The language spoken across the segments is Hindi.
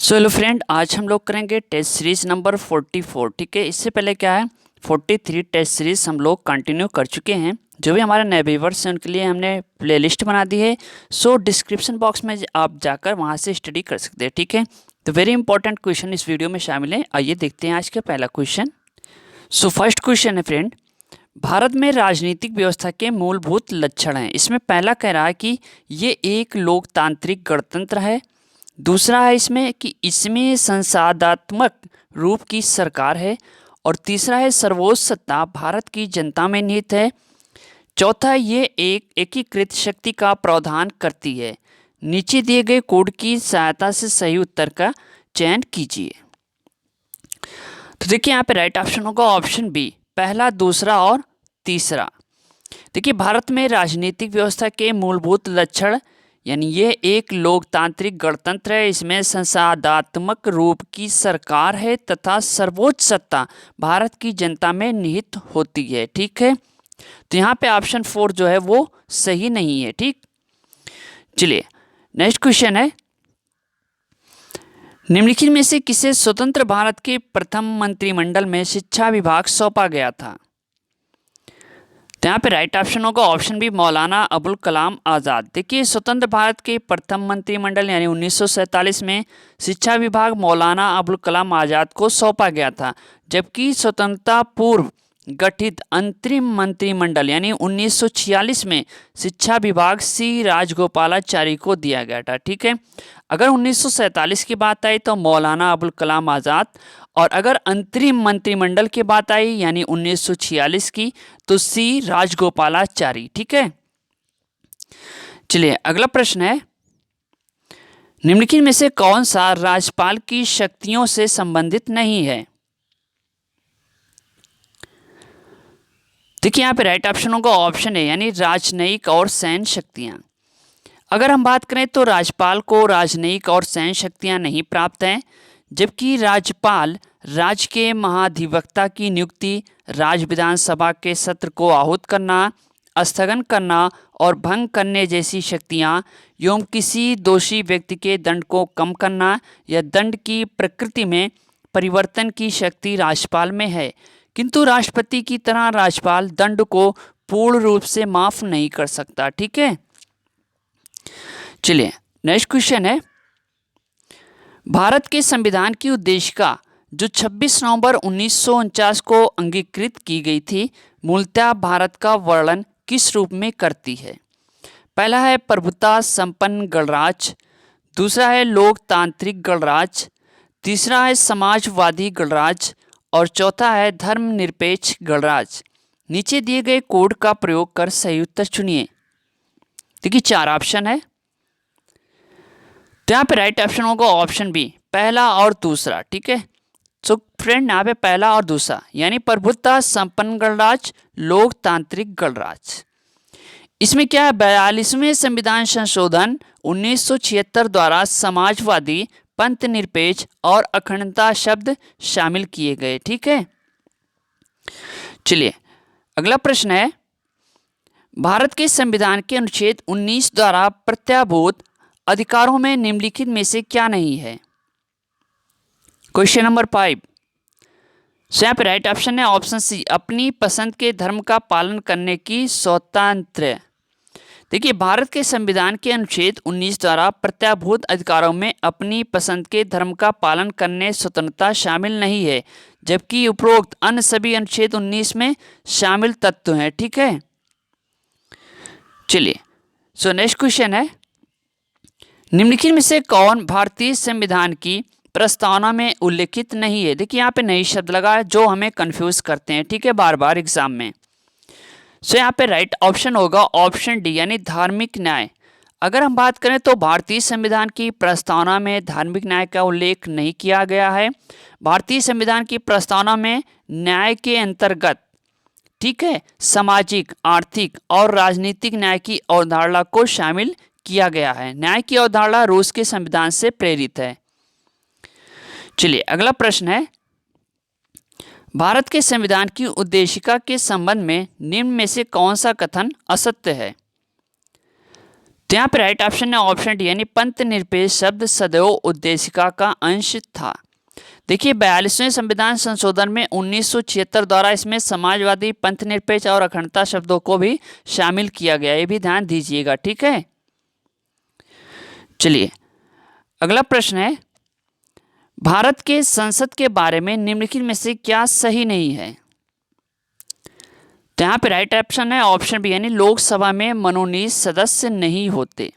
हेलो फ्रेंड, आज हम लोग करेंगे टेस्ट सीरीज नंबर 44। ठीक है, इससे पहले क्या है 43 टेस्ट सीरीज हम लोग कंटिन्यू कर चुके हैं। जो भी हमारे नए व्यूअर्स हैं उनके लिए हमने प्लेलिस्ट बना दी है। सो डिस्क्रिप्शन बॉक्स में आप जाकर वहां से स्टडी कर सकते हैं। ठीक है, तो वेरी इंपॉर्टेंट क्वेश्चन इस वीडियो में शामिल है। आइए देखते हैं आज का पहला क्वेश्चन। सो फर्स्ट क्वेश्चन है फ्रेंड, भारत में राजनीतिक व्यवस्था के मूलभूत लक्षण हैं। इसमें पहला कह रहा है कि ये एक लोकतांत्रिक गणतंत्र है। दूसरा है इसमें कि इसमें संसदात्मक रूप की सरकार है। और तीसरा है सर्वोच्च सत्ता भारत की जनता में निहित है। चौथा, ये एक एकीकृत शक्ति का प्रावधान करती है। नीचे दिए गए कोड की सहायता से सही उत्तर का चयन कीजिए। तो देखिए यहाँ पे राइट ऑप्शन होगा ऑप्शन बी, पहला, दूसरा और तीसरा। देखिए, भारत में राजनीतिक व्यवस्था के मूलभूत लक्षण यानी ये एक लोकतांत्रिक गणतंत्र है, इसमें संसदात्मक रूप की सरकार है तथा सर्वोच्च सत्ता भारत की जनता में निहित होती है। ठीक है, तो यहाँ पे ऑप्शन 4 जो है वो सही नहीं है। ठीक, चलिए नेक्स्ट क्वेश्चन है, निम्नलिखित में से किसे स्वतंत्र भारत के प्रथम मंत्रिमंडल में शिक्षा विभाग सौंपा गया था। तो यहाँ पे राइट ऑप्शन होगा ऑप्शन बी, मौलाना अबुल कलाम आज़ाद। देखिए, स्वतंत्र भारत के प्रथम मंत्रिमंडल यानी 1947 में शिक्षा विभाग मौलाना अबुल कलाम आज़ाद को सौंपा गया था, जबकि स्वतंत्रता पूर्व गठित अंतरिम मंत्रिमंडल यानी 1946 में शिक्षा विभाग सी राजगोपालाचारी को दिया गया था। ठीक है, अगर 1947 की बात आई तो मौलाना अबुल कलाम आज़ाद, और अगर अंतरिम मंत्रिमंडल की बात आई यानी 1946 की तो सी राजगोपालाचारी। ठीक है, चलिए अगला प्रश्न है, निम्नलिखित में से कौन सा राज्यपाल की शक्तियों से संबंधित नहीं है। देखिए, यहाँ पे राइट ऑप्शन होगा ऑप्शन ए यानी राजनयिक और सैन्य शक्तियां। अगर हम बात करें तो राज्यपाल को राजनयिक और सैन्य शक्तियां नहीं प्राप्त हैं, जबकि राज्यपाल राज्य के महाधिवक्ता की नियुक्ति, राज्य विधानसभा के सत्र को आहूत करना, स्थगन करना और भंग करने जैसी शक्तियां एवं किसी दोषी व्यक्ति के दंड को कम करना या दंड की प्रकृति में परिवर्तन की शक्ति राज्यपाल में है। किंतु राष्ट्रपति की तरह राज्यपाल दंड को पूर्ण रूप से माफ नहीं कर सकता। ठीक है, चलिए नेक्स्ट क्वेश्चन है, भारत के संविधान की उद्देशिका जो 26 नवंबर 1949 को अंगीकृत की गई थी, मूलतः भारत का वर्णन किस रूप में करती है। पहला है प्रभुता संपन्न गणराज्य, दूसरा है लोकतांत्रिक गणराज्य, तीसरा है समाजवादी गणराज्य और चौथा है धर्मनिरपेक्ष गणराज्य। नीचे दिए गए कोड का प्रयोग कर सही उत्तर चुनिए। देखिए, 4 ऑप्शन है, तो यहाँ पे राइट ऑप्शन होगा ऑप्शन बी, पहला और दूसरा। ठीक है, तो फ्रेंड यहाँ पे पहला और दूसरा यानी प्रभुता संपन्न गणराज्य, लोकतांत्रिक गणराज्य। इसमें क्या है, 42वें संविधान संशोधन 1976 द्वारा समाजवादी, पंथ निरपेक्ष और अखंडता शब्द शामिल किए गए। ठीक है, चलिए अगला प्रश्न है, भारत के संविधान के अनुच्छेद 19 द्वारा प्रत्याभूत अधिकारों में निम्नलिखित में से क्या नहीं है। क्वेश्चन नंबर 5, यहाँ पे राइट ऑप्शन है ऑप्शन सी, अपनी पसंद के धर्म का पालन करने की स्वतंत्रता। देखिए, भारत के संविधान के अनुच्छेद 19 द्वारा प्रत्याभूत अधिकारों में अपनी पसंद के धर्म का पालन करने स्वतंत्रता शामिल नहीं है, जबकि उपरोक्त अन्य सभी अनुच्छेद 19 में शामिल तत्व हैं। ठीक है, चलिए सो नेक्स्ट क्वेश्चन है, निम्नलिखित में से कौन भारतीय संविधान की प्रस्तावना में उल्लेखित नहीं है। देखिए, यहाँ पे नई शब्द लगा है जो हमें कंफ्यूज करते हैं। ठीक है, बार बार एग्जाम में। सो यहाँ पे राइट ऑप्शन होगा ऑप्शन डी यानी धार्मिक न्याय। अगर हम बात करें तो भारतीय संविधान की प्रस्तावना में धार्मिक न्याय का उल्लेख नहीं किया गया है। भारतीय संविधान की प्रस्तावना में न्याय के अंतर्गत, ठीक है, सामाजिक, आर्थिक और राजनीतिक न्याय की अवधारणा को शामिल किया गया है। न्याय की अवधारणा रूस के संविधान से प्रेरित है। चलिए अगला प्रश्न है, भारत के संविधान की उद्देशिका के संबंध में निम्न में से कौन सा कथन असत्य है। तो यहाँ पे राइट ऑप्शन है ऑप्शन डी, यानी पंथ निरपेक्ष शब्द सदैव उद्देशिका का अंश था। देखिए 42वें संविधान संशोधन में 1976 द्वारा इसमें समाजवादी, पंथ निरपेक्ष और अखंडता शब्दों को भी शामिल किया गया, ये भी ध्यान दीजिएगा, ठीक है। चलिए अगला प्रश्न है, भारत के संसद के बारे में निम्नलिखित में से क्या सही नहीं है। तो यहाँ पे राइट ऑप्शन है ऑप्शन बी, यानी लोकसभा में मनोनीत सदस्य नहीं होते।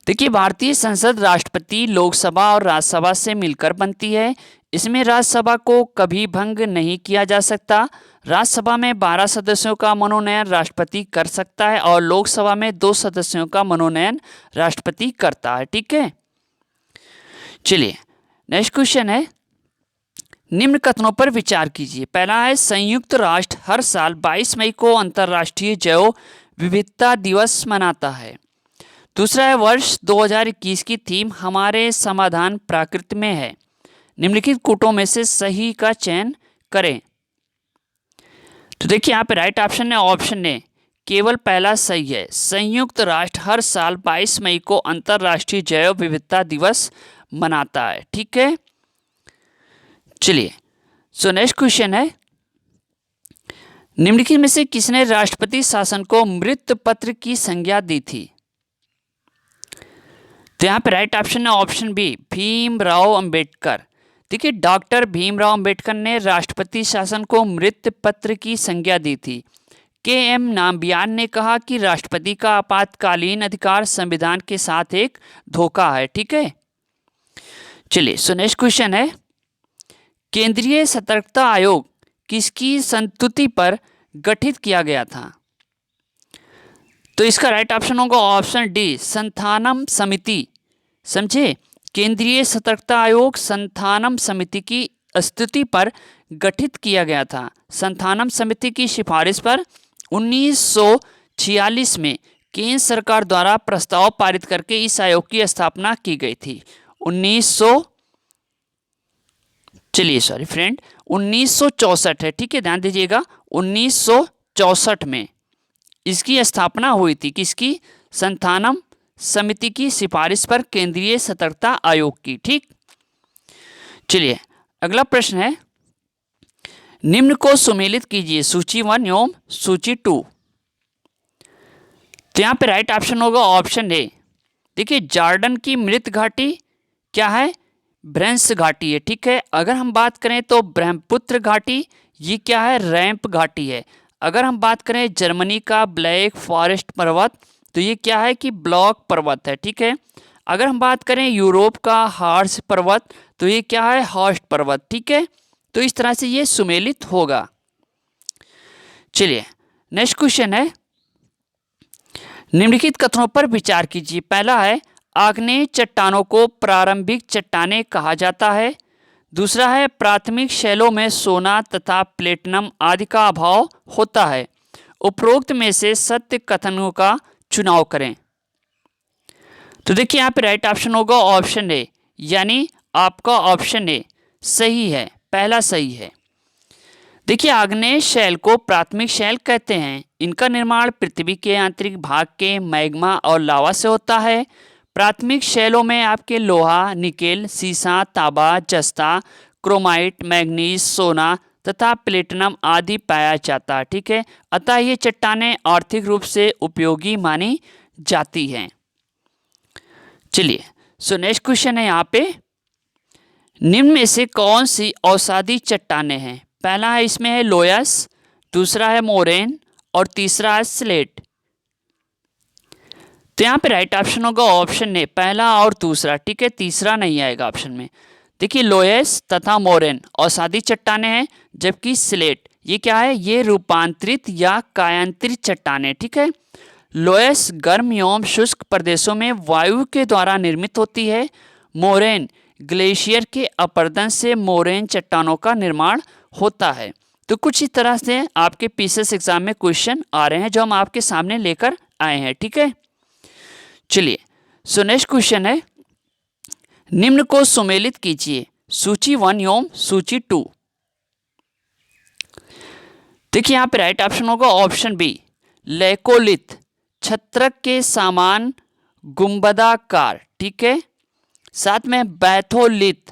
देखिए भारतीय संसद राष्ट्रपति, लोकसभा और राज्यसभा से मिलकर बनती है। इसमें राज्यसभा को कभी भंग नहीं किया जा सकता। राज्यसभा में 12 सदस्यों का मनोनयन राष्ट्रपति कर सकता है और लोकसभा में 2 सदस्यों का मनोनयन राष्ट्रपति करता है, ठीक है। चलिए नेक्स्ट क्वेश्चन है, निम्न कथनों पर विचार कीजिए। पहला है, संयुक्त राष्ट्र हर साल 22 मई को अंतर्राष्ट्रीय जैव विविधता दिवस मनाता है। दूसरा है, वर्ष 2021 की थीम हमारे समाधान प्रकृति में है। निम्नलिखित कूटों में से सही का चयन करें। तो देखिए यहाँ पे राइट ऑप्शन है ऑप्शन ए, केवल पहला सही है। संयुक्त राष्ट्र हर साल 22 मई को अंतर्राष्ट्रीय जैव विविधता दिवस मनाता है, ठीक है। चलिए सो नेक्स्ट क्वेश्चन है, निम्नलिखित में से किसने राष्ट्रपति शासन को मृत पत्र की संज्ञा दी थी। तो यहाँ पे राइट ऑप्शन है ऑप्शन बी, भीमराव अंबेडकर। देखिए डॉक्टर भीमराव अंबेडकर ने राष्ट्रपति शासन को मृत पत्र की संज्ञा दी थी। के.एम. नामबियान ने कहा कि राष्ट्रपति का आपातकालीन अधिकार संविधान के साथ एक धोखा है, ठीक है। चलिए सो नेक्स्ट क्वेश्चन है, केंद्रीय सतर्कता आयोग किसकी संस्तुति पर गठित किया गया था। तो इसका राइट ऑप्शन होगा ऑप्शन डी, संथानम समिति। समझे, केंद्रीय सतर्कता आयोग संथानम समिति की स्तुति पर गठित किया गया था। संथानम समिति की सिफारिश पर 1946 में केंद्र सरकार द्वारा प्रस्ताव पारित करके इस आयोग की स्थापना की गई थी। 1964 है, ठीक है, ध्यान दीजिएगा। 1964 में इसकी स्थापना हुई थी, किसकी, संथानम समिति की सिफारिश पर केंद्रीय सतर्कता आयोग की, ठीक। चलिए अगला प्रश्न है, निम्न को सुमेलित कीजिए, सूची 1 एवं सूची 2। तो यहाँ पे राइट ऑप्शन होगा ऑप्शन ए। देखिए जॉर्डन की मृत घाटी क्या है, भ्रंश घाटी है, ठीक है। अगर हम बात करें तो ब्रह्मपुत्र घाटी, ये क्या है, रैंप घाटी है। अगर हम बात करें जर्मनी का ब्लैक फॉरेस्ट पर्वत, तो ये क्या है कि ब्लॉक पर्वत है, ठीक है। अगर हम बात करें यूरोप का हार्स पर्वत, तो ये क्या है, हॉर्स्ट पर्वत, ठीक है। तो इस तरह से ये सुमेलित होगा। चलिए नेक्स्ट क्वेश्चन है, निम्नलिखित कथनों पर विचार कीजिए। पहला है, आग्नेय चट्टानों को प्रारंभिक चट्टानें कहा जाता है। दूसरा है, प्राथमिक शैलों में सोना तथा प्लेटिनम आदि का अभाव होता है। उपरोक्त में से सत्य कथनों का चुनाव करें। तो देखिए यहाँ पे राइट ऑप्शन होगा ऑप्शन ए, यानी आपका ऑप्शन ए सही है, पहला सही है। देखिए आग्नेय शैल को प्राथमिक शैल कहते हैं। इनका निर्माण पृथ्वी के आंतरिक भाग के मैग्मा और लावा से होता है। प्राथमिक शैलों में आपके लोहा, निकेल, सीसा, तांबा, जस्ता, क्रोमाइट, मैग्नीज, सोना तथा प्लेटिनम आदि पाया जाता है, ठीक है। अतः ये चट्टानें आर्थिक रूप से उपयोगी मानी जाती हैं। चलिए सो नेक्स्ट क्वेश्चन है यहाँ पे, निम्न में से कौन सी औषधि चट्टानें हैं। पहला है इसमें है लोयस, दूसरा है मोरेन और तीसरा है स्लेट। तो यहाँ पे राइट ऑप्शन होगा ऑप्शन ए, पहला और दूसरा, ठीक है, तीसरा नहीं आएगा ऑप्शन में। देखिए लोयस तथा मोरेन औषधि चट्टानें हैं, जबकि स्लेट ये क्या है, ये रूपांतरित या कायांतरित चट्टानें, ठीक है। लोयस गर्म एवं शुष्क प्रदेशों में वायु के द्वारा निर्मित होती है। मोरेन ग्लेशियर के अपरदन से मोरेन चट्टानों का निर्माण होता है। तो कुछ इस तरह से आपके पीसीएस एग्जाम में क्वेश्चन आ रहे हैं जो हम आपके सामने लेकर आए हैं, ठीक है। चलिए सो नेक्स्ट क्वेश्चन है, निम्न को सुमेलित कीजिए, सूची 1 एवं सूची 2। देखिए यहाँ पे राइट ऑप्शन होगा ऑप्शन बी, लेकोलिथ छत्रक के सामान गुंबदाकार, ठीक है। साथ में बैथोलिथ,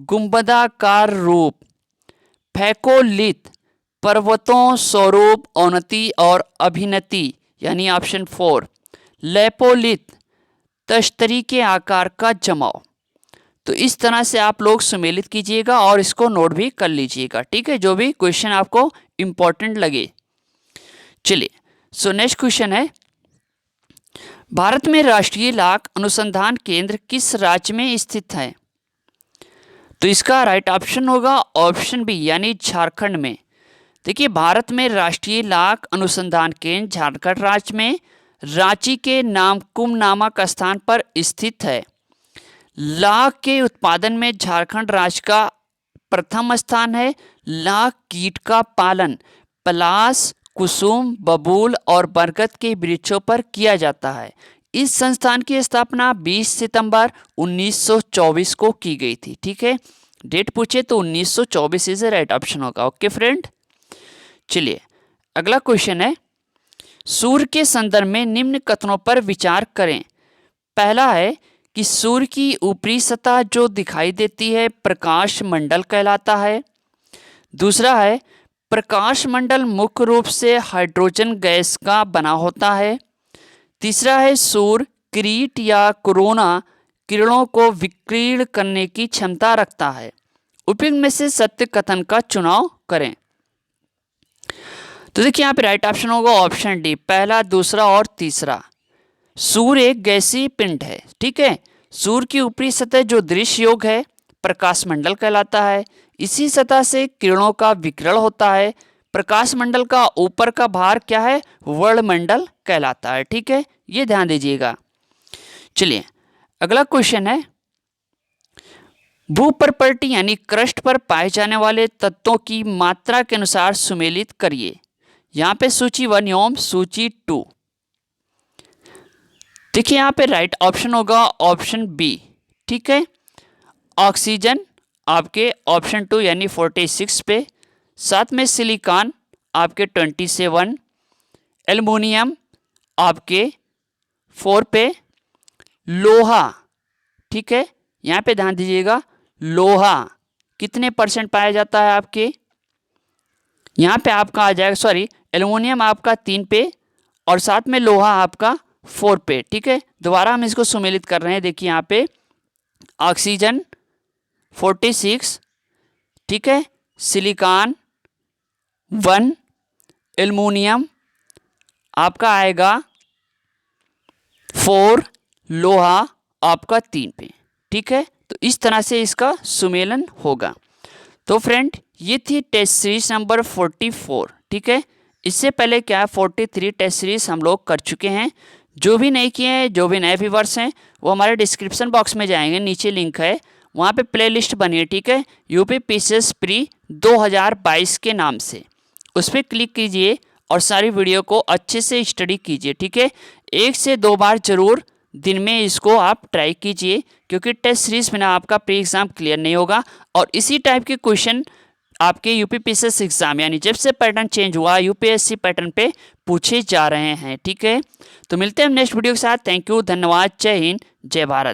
गुंबदाकार रूप। फैकोलिथ, पर्वतों स्वरूप अवनति और अभिनति, यानी ऑप्शन 4। लेपोलिथ, तश्तरी के आकार का जमाव। तो इस तरह से आप लोग सुमेलित कीजिएगा और इसको नोट भी कर लीजिएगा, ठीक है, जो भी क्वेश्चन आपको इंपॉर्टेंट लगे। चलिए, सो नेक्स्ट क्वेश्चन है, भारत में राष्ट्रीय लाख अनुसंधान केंद्र किस राज्य में स्थित है? तो इसका राइट ऑप्शन होगा ऑप्शन बी, यानी झारखंड में। देखिए, भारत में राष्ट्रीय लाख अनुसंधान केंद्र झारखंड राज्य में रांची के नामकुम नामक स्थान पर स्थित है। लाख के उत्पादन में झारखंड राज्य का प्रथम स्थान है। लाख कीट का पालन पलाश, कुसुम, बबूल और बरगद के वृक्षों पर किया जाता है। इस संस्थान की स्थापना 20 सितंबर 1924 को की गई थी, ठीक है। डेट पूछे तो 1924 इज राइट ऑप्शन होगा। ओके फ्रेंड, चलिए अगला क्वेश्चन है, सूर्य के संदर्भ में निम्न कथनों पर विचार करें। पहला है कि सूर्य की ऊपरी सतह जो दिखाई देती है प्रकाश मंडल कहलाता है। दूसरा है, प्रकाश मंडल मुख्य रूप से हाइड्रोजन गैस का बना होता है। तीसरा है, सूर्य किरीट या कोरोना किरणों को विकीर्ण करने की क्षमता रखता है। उपयुक्त में से सत्य कथन का चुनाव करें। तो देखिए, यहाँ पे राइट ऑप्शन होगा ऑप्शन डी, पहला, दूसरा और तीसरा। सूर्य एक गैसीय पिंड है, ठीक है। सूर्य की ऊपरी सतह जो दृश्य योग है प्रकाश मंडल कहलाता है। इसी सतह से किरणों का विकिरण होता है। प्रकाश मंडल का ऊपर का भाग क्या है? वर्णमंडल कहलाता है, ठीक है, ये ध्यान दीजिएगा। चलिए अगला क्वेश्चन है, भूपर्पटी यानी क्रस्ट पर पाए जाने वाले तत्वों की मात्रा के अनुसार सुमेलित करिए। यहाँ पे सूची 1 एवं सूची 2। देखिए, यहाँ पे राइट ऑप्शन होगा ऑप्शन बी, ठीक है। ऑक्सीजन आपके ऑप्शन 2 यानी 46 पे, साथ में सिलिकॉन आपके 27, एल्युमिनियम आपके 4 पे, लोहा, ठीक है, यहाँ पे ध्यान दीजिएगा, लोहा कितने % पाया जाता है आपके, यहाँ पे आपका आ जाएगा, सॉरी, एल्युमिनियम आपका 3 पे और साथ में लोहा आपका 4 पे, ठीक है। दोबारा हम इसको सुमेलित कर रहे हैं। देखिए यहाँ पे ऑक्सीजन 46, ठीक है, सिलिकॉन 1, एल्युमिनियम आपका आएगा 4, लोहा आपका 3 पे, ठीक है। तो इस तरह से इसका सुमेलन होगा। तो फ्रेंड, ये थी टेस्ट सीरीज नंबर 44, ठीक है। इससे पहले क्या 43 टेस्ट सीरीज हम लोग कर चुके हैं। जो भी नहीं किए हैं, जो भी नए व्यूअर्स हैं, वो हमारे डिस्क्रिप्शन बॉक्स में जाएंगे, नीचे लिंक है, वहाँ पे प्लेलिस्ट बनी है, ठीक है, यूपी पीसीएस प्री 2022 के नाम से, उस पर क्लिक कीजिए और सारी वीडियो को अच्छे से स्टडी कीजिए, ठीक है। 1 से 2 बार जरूर दिन में इसको आप ट्राई कीजिए, क्योंकि टेस्ट सीरीज बिना आपका प्री एग्ज़ाम क्लियर नहीं होगा। और इसी टाइप के क्वेश्चन आपके यूपी पीसीएस एग्जाम, यानी जब से पैटर्न चेंज हुआ यूपीएससी पैटर्न पे पूछे जा रहे हैं, ठीक है। तो मिलते हैं हम नेक्स्ट वीडियो के साथ। थैंक यू, धन्यवाद, जय हिंद, जय भारत।